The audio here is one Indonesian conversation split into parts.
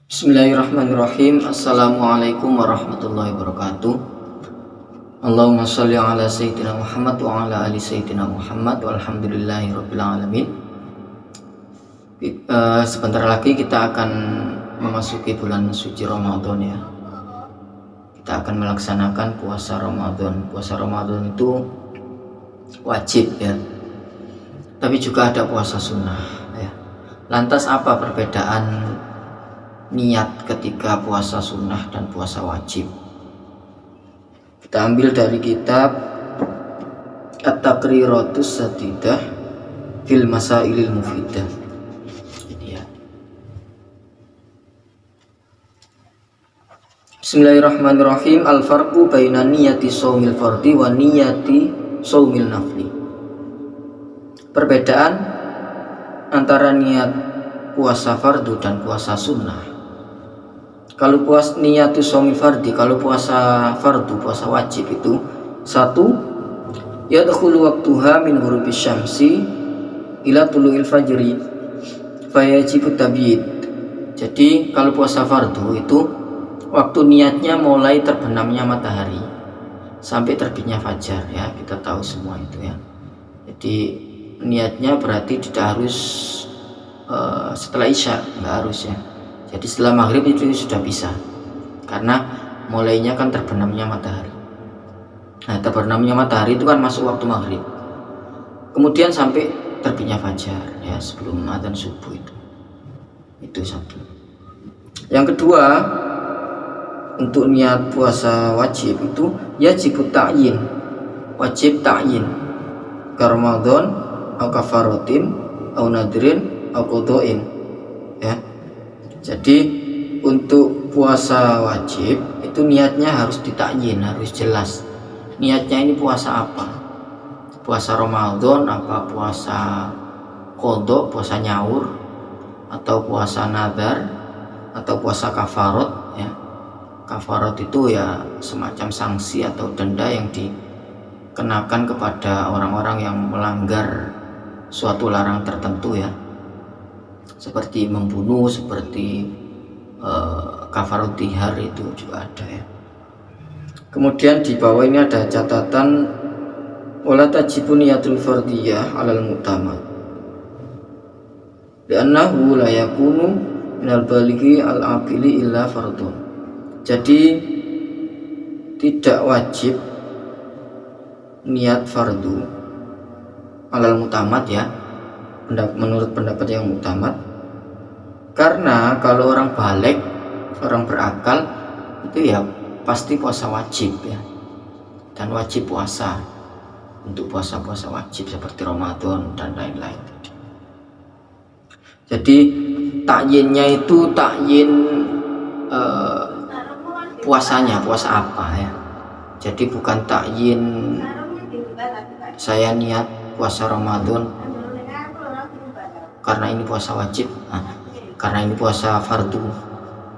Bismillahirrahmanirrahim. Assalamualaikum warahmatullahi wabarakatuh. Allahumma sholli ala sayyidina Muhammad wa ala ali sayyidina Muhammad walhamdulillahi rabbil alamin. Sebentar lagi kita akan memasuki bulan suci Ramadan ya. Kita akan melaksanakan puasa Ramadan. Puasa Ramadan itu wajib ya. Tapi juga ada puasa sunnah ya. Lantas apa perbedaan niat ketika puasa sunnah dan puasa wajib? Kita ambil dari kitab At-Taqriratus Sadidah fil Masailil Mufidah. Ini ya. Bismillahirrahmanirrahim. Al-farqu baina niyati shaumil fardhi wa niyati shaumil nafli. Perbedaan antara niat puasa fardu dan puasa sunnah. Kalau puasa niatu shaumil fardhi, kalau puasa fardu, puasa wajib itu satu, yadkhulu waqtuha min ghurubis syamsi ila tulu'il fajri fayajibut tabyid. Jadi kalau puasa fardu itu waktu niatnya mulai terbenamnya matahari sampai terbitnya fajar ya, kita tahu semua itu ya. Jadi niatnya berarti tidak harus setelah isya, nggak harus ya. Jadi setelah maghrib itu sudah bisa, karena mulainya kan terbenamnya matahari. Nah, terbenamnya matahari itu kan masuk waktu maghrib, kemudian sampai terbitnya fajar ya, sebelum adzan subuh itu satu. Yang kedua, untuk niat puasa wajib itu yajib ta'yin, wajib ta'yin ka Ramadan au kafaratin au nadrin au qada'in ya. Jadi untuk puasa wajib itu niatnya harus ditakyin, harus jelas. Niatnya ini puasa apa? Puasa Ramadan, apa puasa qadha, puasa nyaur, atau puasa nadar, atau puasa kafarat ya. Kafarat itu ya semacam sanksi atau denda yang dikenakan kepada orang-orang yang melanggar suatu larang tertentu ya. Seperti membunuh, seperti kafarat dihar itu juga ada ya. Kemudian di bawah ini ada catatan wala tajibu niyatul fardiyah alal mu'tamad li'annahu la yakunu minal balighi al aqili illa fardun. Jadi tidak wajib niat fardu alal mu'tamad ya, menurut pendapat yang mu'tamad, karena kalau orang balik, orang berakal itu ya pasti puasa wajib ya, dan wajib puasa untuk puasa-puasa wajib seperti Ramadan dan lain-lain. Jadi takyinnya itu takyin puasanya, puasa apa ya. Jadi bukan takyin saya niat puasa Ramadan karena ini puasa wajib, karena ini puasa fardu.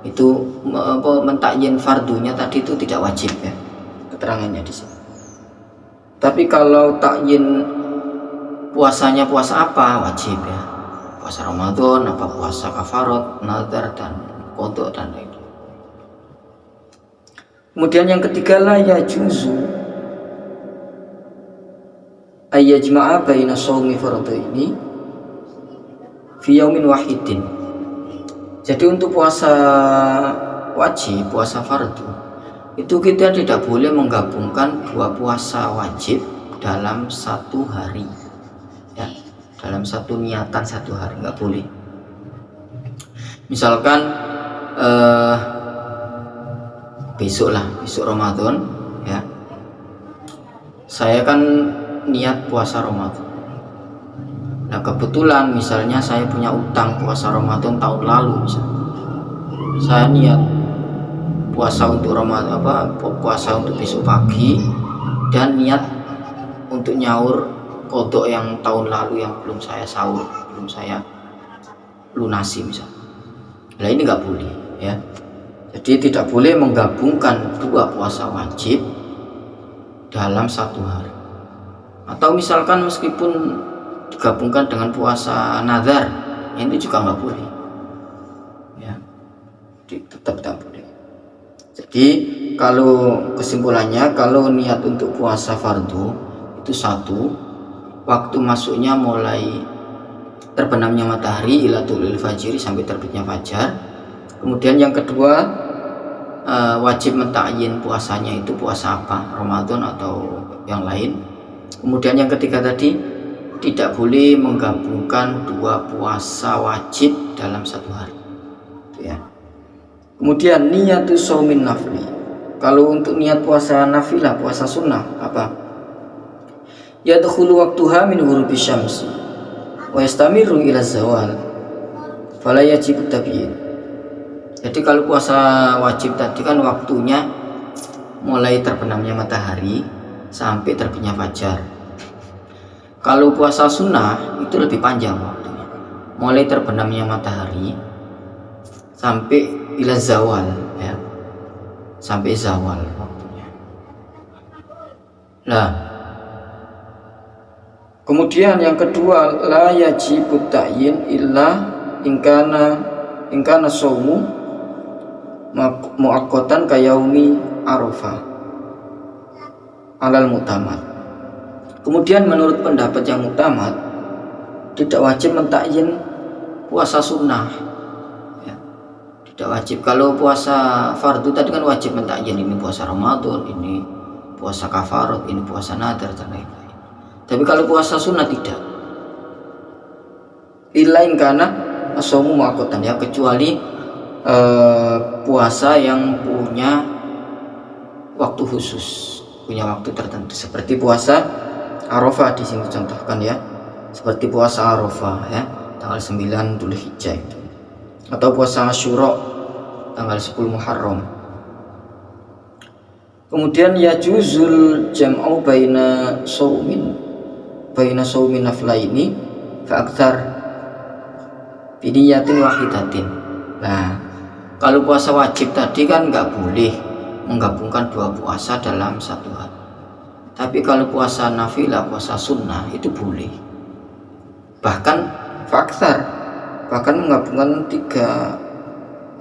Itu mentakyin fardunya tadi itu tidak wajib ya, keterangannya di sini. Tapi kalau takyin puasanya puasa apa, wajib ya. Puasa Ramadan, apa puasa kafarat, nadar dan qadha dan lain. Kemudian yang ketiga, la yajuzu ayyajma'a baina shaumi fardhaini fi yaumin wahidin. Jadi untuk puasa wajib, puasa fardu itu kita tidak boleh menggabungkan dua puasa wajib dalam satu hari ya, dalam satu niatan satu hari, nggak boleh. Misalkan besok Ramadan ya, saya kan niat puasa Ramadan. Nah kebetulan misalnya saya punya utang puasa Ramadan tahun lalu, misalnya saya niat puasa untuk Ramadan, puasa untuk besok pagi, dan niat untuk nyaur kodok yang tahun lalu yang belum saya sahur, belum saya lunasi misalnya. Nah ini nggak boleh ya. Jadi tidak boleh menggabungkan dua puasa wajib dalam satu hari. Atau misalkan meskipun digabungkan dengan puasa nazar, itu juga nggak boleh ya. tetap tak boleh. Jadi kalau kesimpulannya, kalau niat untuk puasa fardu itu satu, waktu masuknya mulai terbenamnya matahari ila tulil fajri sampai terbitnya fajar. Kemudian yang kedua, wajib mentakyin puasanya itu puasa apa, Ramadan atau yang lain. Kemudian yang ketiga tadi, tidak boleh menggabungkan dua puasa wajib dalam satu hari, ya. Kemudian niyatu shaumin nafli, kalau untuk niat puasa nafilah, puasa sunnah apa? Yadkhulu waqtuha min ghurubi syamsi wa yastamiru ila zawal fala yajibu tabiin. Jadi kalau puasa wajib tadi kan waktunya mulai terbenamnya matahari sampai terbitnya fajar. Kalau puasa sunnah itu lebih panjang waktunya, mulai terbenamnya matahari sampai ila zawal, ya, sampai zawal waktunya. Nah, kemudian yang kedua, la yajibut ta'yin illa ingkana shaumu muaqqatan kayaumi arafah alal mutamad. Kemudian menurut pendapat yang mutamad, tidak wajib mentakyin puasa sunnah, ya, tidak wajib. Kalau puasa fardu tadi kan wajib mentakyin, ini puasa Ramadan, ini puasa kafarat, ini puasa nadar dan lain-lain. Tapi kalau puasa sunnah tidak. Ilain karena asomu muaqqatan, ya, kecuali puasa yang punya waktu khusus, punya waktu tertentu, seperti puasa Arafah di sini contohkan, ya, seperti puasa Arafah, ya, tanggal 9 Dzulhijjah itu, atau puasa Asyura tanggal 10 Muharram. Kemudian yajuzul jam'u baina shaumin naflaini fa aktsar bi niyatin wahidatin. Nah, kalau puasa wajib tadi kan nggak boleh menggabungkan dua puasa dalam satu hari. Tapi kalau puasa nafilah, puasa sunnah itu boleh. Bahkan faksar, bahkan menggabungkan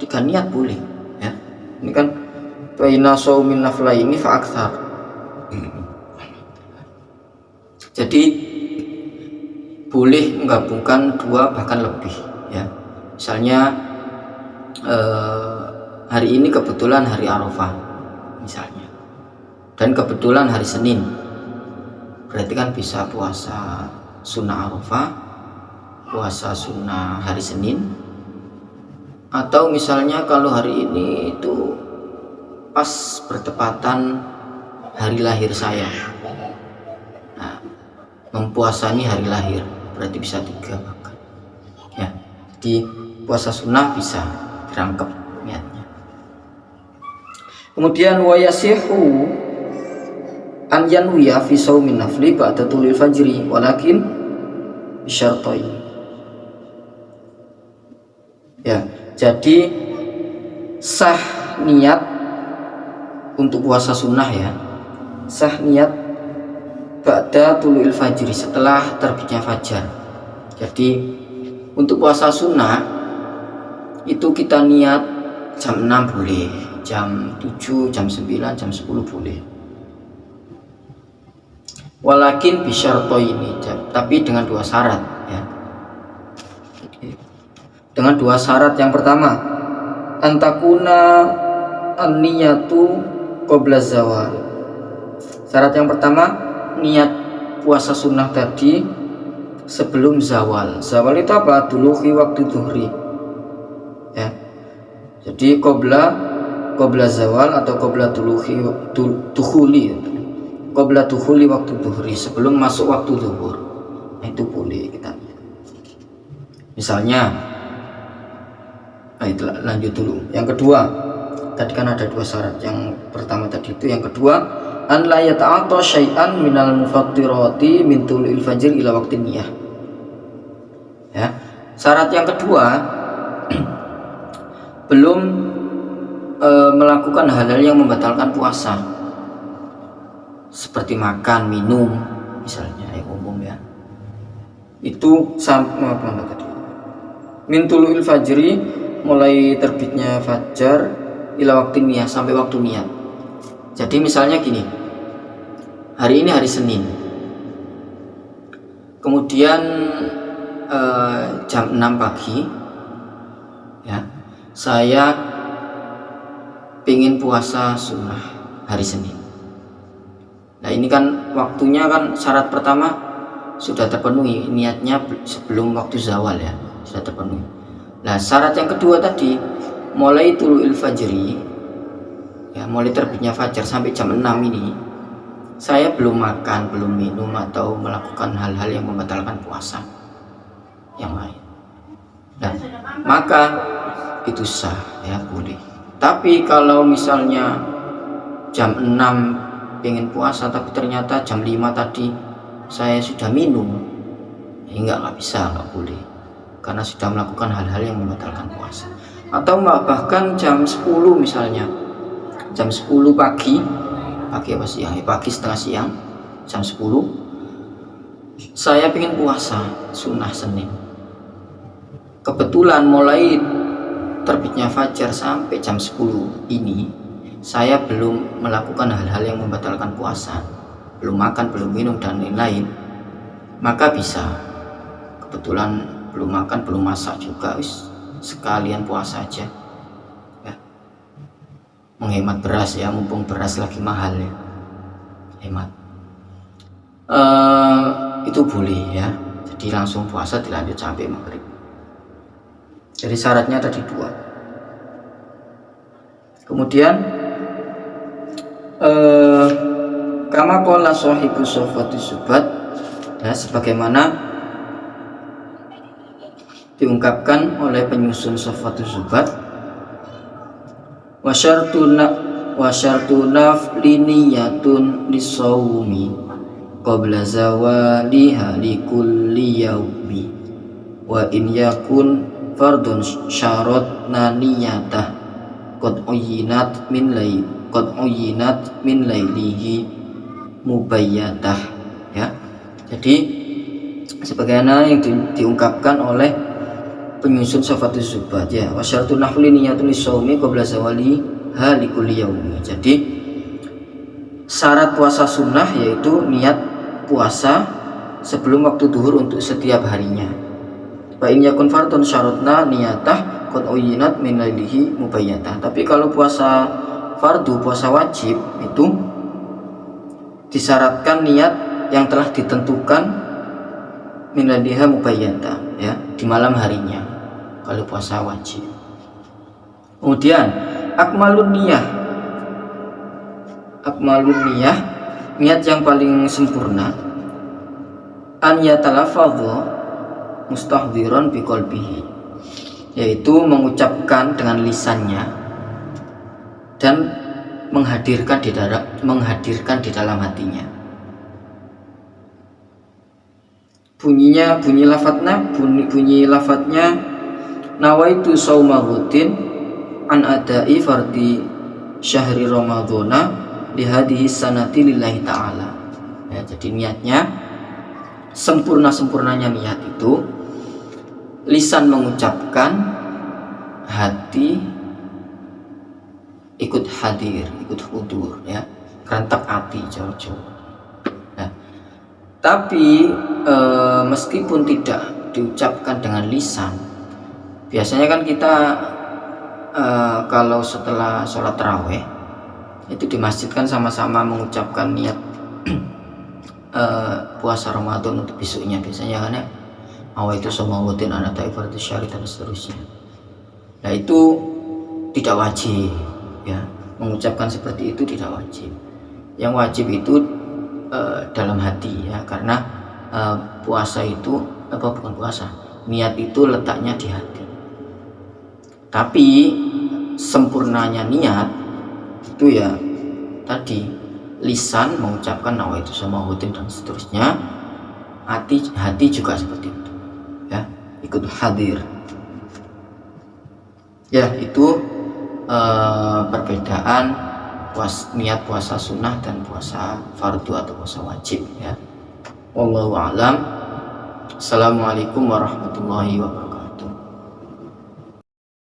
tiga niat boleh, ya. Ini kan baina shaumin naflaini fa aktsar. Jadi boleh menggabungkan dua bahkan lebih, ya. Misalnya hari ini kebetulan hari Arafah misalnya, dan kebetulan hari Senin, berarti kan bisa puasa sunnah Arafah, puasa sunnah hari Senin. Atau misalnya kalau hari ini itu pas bertepatan hari lahir saya, nah, mempuasani hari lahir berarti bisa 3 bahkan, ya. Di puasa sunnah bisa dirangkep niatnya. Kemudian wayasihu an yanwiya fi shaumin nafli ba'da tulil fajri walakin bisyartain, ya. Jadi sah niat untuk puasa sunnah, ya, sah niat ba'da tulil fajri, setelah terbitnya fajar. Jadi untuk puasa sunnah itu kita niat jam 6 boleh, jam 7, jam 9, jam 10 boleh. Walakin bisyarto ini, tapi dengan 2 syarat, ya. Dengan 2 syarat. Yang pertama, antakuna an-niyatu qabla zawal. Syarat yang pertama, niat puasa sunnah tadi sebelum zawal. Zawal itu apa? Duluhi waktu zuhri, ya. Jadi qabla zawal atau qabla dukhuli waktu zuhri, sebelum masuk waktu zuhur. Nah, itu boleh kita. Misalnya, itu lanjut dulu. Yang kedua, tadi kan ada 2 syarat. Yang pertama tadi itu, yang kedua, an la yata'ata syai'an minal mufattirati min tulil fajr ila waqtin niyah, ya. Syarat yang kedua, belum melakukan hal-hal yang membatalkan puasa, seperti makan, minum, misalnya, yang umum, ya. Itu sampai apa tadi? Min tulil fajri mulai terbitnya fajar ila waktu niat, sampai waktu niat. Jadi misalnya gini, hari ini hari Senin, kemudian jam 6 pagi ya, saya pingin puasa sunnah hari Senin. Nah ini kan waktunya kan syarat pertama sudah terpenuhi, niatnya sebelum waktu zawal ya, sudah terpenuhi. Nah syarat yang kedua tadi, mulai tulu'il fajri ya, mulai terbitnya fajar sampai jam 6 ini saya belum makan, belum minum atau melakukan hal-hal yang membatalkan puasa yang lain. Nah maka itu sah ya, boleh. Tapi kalau misalnya jam 6 pengen puasa tapi ternyata jam 5 tadi saya sudah minum, ya nggak bisa, nggak boleh, karena sudah melakukan hal-hal yang membatalkan puasa. Atau bahkan jam 10 misalnya, jam 10 pagi apa siang ya, pagi setengah siang, jam 10 saya pengen puasa sunnah Senin, kebetulan mulai terbitnya fajar sampai jam 10 ini saya belum melakukan hal-hal yang membatalkan puasa, belum makan, belum minum dan lain-lain, maka bisa. Kebetulan belum makan, belum masak juga, sekalian puasa aja ya. Menghemat beras ya, mumpung beras lagi mahal ya, hemat. Itu boleh ya, jadi langsung puasa dilanjut sampai maghrib. Jadi syaratnya tadi 2. Kemudian kama qala sahibu Sofatu Zubat ya, sebagaimana diungkapkan oleh penyusun Sofatu Zubat, wa syartuna liniyatun lisawmi qabla zawaliha likulli yaumi wa in yakun fardun syaratna niyatah qad uyinat min lailihi mubayyatah ya. Jadi sebagaimana yang diungkapkan oleh penyusun Safatus Zubat ya, wasyartu nahli niyatun lisawmi qabla zawali halikul yaumi. Jadi syarat puasa sunnah yaitu niat puasa sebelum waktu duhur untuk setiap harinya. Wa in yakun fardun syaratna niyatah qad uyinat min lailihi mubayyatah. Tapi kalau puasa fardu, puasa wajib itu disyaratkan niat yang telah ditentukan min lailiha mubayyatah ya, di malam harinya kalau puasa wajib. Kemudian akmalun niyah, niat yang paling sempurna, an yatalafadhu mustahdhiran biqalbihi, yaitu mengucapkan dengan lisannya dan menghadirkan di dalam hatinya. Bunyi lafadznya nawaitu shauma ghadin an adai fardi syahri ramadhana li hadhihi sanati lillahi ta'ala ya. Jadi niatnya sempurnanya niat itu lisan mengucapkan, hati ikut hadir, ikut hudur ya, kerentak hati jauh-jauh. Nah, tapi meskipun tidak diucapkan dengan lisan, biasanya kan kita kalau setelah sholat tarawih itu di masjid kan sama-sama mengucapkan niat puasa Ramadan untuk besoknya, biasanya kan ya, awaitu samawatin anak ta'ifar syari dan seterusnya. Nah itu tidak wajib ya, mengucapkan seperti itu tidak wajib. Yang wajib itu dalam hati ya, karena puasa itu bukan puasa, niat itu letaknya di hati. Tapi sempurnanya niat itu ya tadi, lisan mengucapkan nawaitu samawatin dan seterusnya, hati juga seperti itu ya, ikut hadir ya. Itu perbedaan niat puasa sunnah dan puasa fardu atau puasa wajib ya. Wallahu a'lam. Assalamualaikum warahmatullahi wabarakatuh.